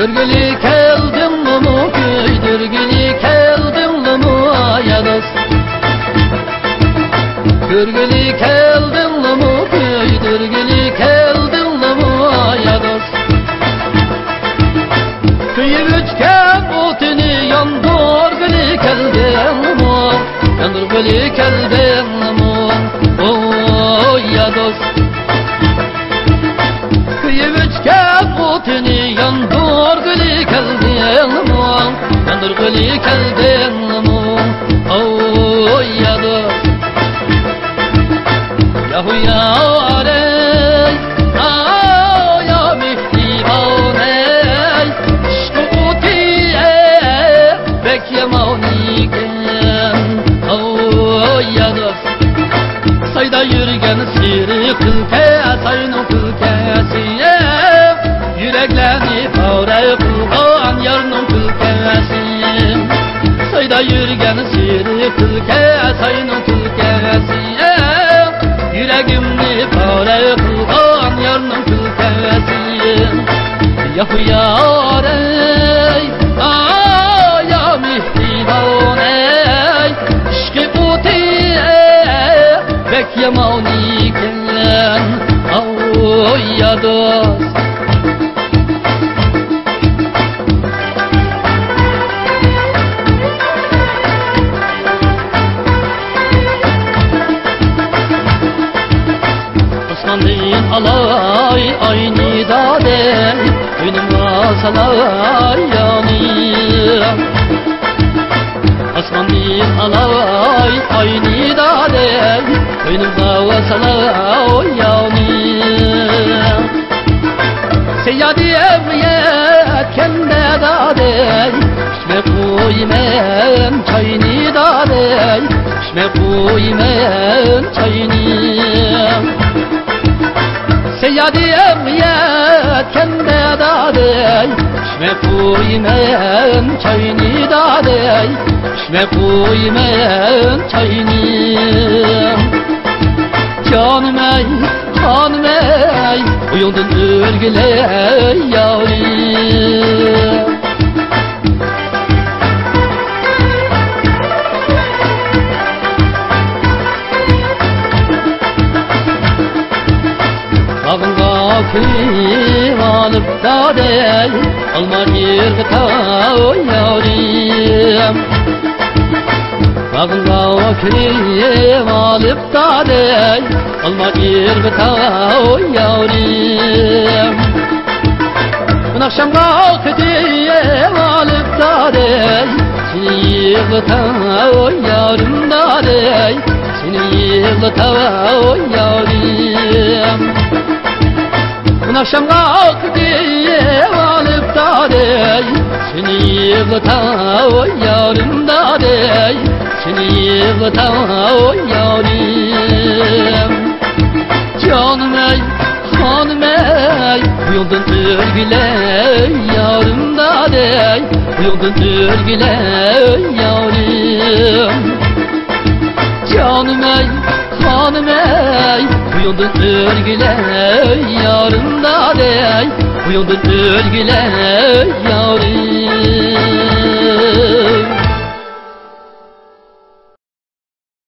Görgülü keldim mu köydürgülü keldim mu ya dost. Görgülü keldim mu köydürgülü keldim mu ya dost. Kıyıp ötken otunu yandırgülü keldim mu, yandırgülü keldim mu ya dost. Kıyıp ötken otunu yandırgülü keldim mu, yandırgülü keldim mu ya dost. Yahu yarey, ya mihribaney, şkı utiye bekyemaniken ya dost. Sayda yürgen siri kılke, sayının kılkesiye, yüreklerini fare kılgan yarının kılkesiye. Sayda yürgen siri kılke, sayının kılkesiye, yüreğimni fare kılgan yarının kılkesiye. Yahu yarey, ya mihribaney, şkı utiye bekyemaniken ya dost. Osmanlı'nın alay aynı dade, önüme salay yanı. Osmanlı'nın alay aynı dade, önüme salay yanı. Seyyadi emniyet kende dade, şme koymen çayını dade, şme koymen çayını. Seyyadi emniyet kende dade, şme koymen çayını dade, şme koymen çayını. Canım ey, canım ey, uyandın örgüle yarim. Ağınga kıyım alıp da dey, alma yırgıta yarim. Ağınga kıyım alıp da dey, alma yırgıta yarim. Bu akşamga kıyım alıp da dey, seni yırgıta yarim da dey, seni yırgıta yarim. Bu akşamga kıyım alıp da dey, seni yırgıta yarim da dey, seni yırgıta yarim. Canım ey, hanım ey, uyandın örgüle yarim da dey, uyandın örgüle yarim. Canım ey, hanım ey, uyandın örgüle yarim da dey, uyandın örgüle yarim.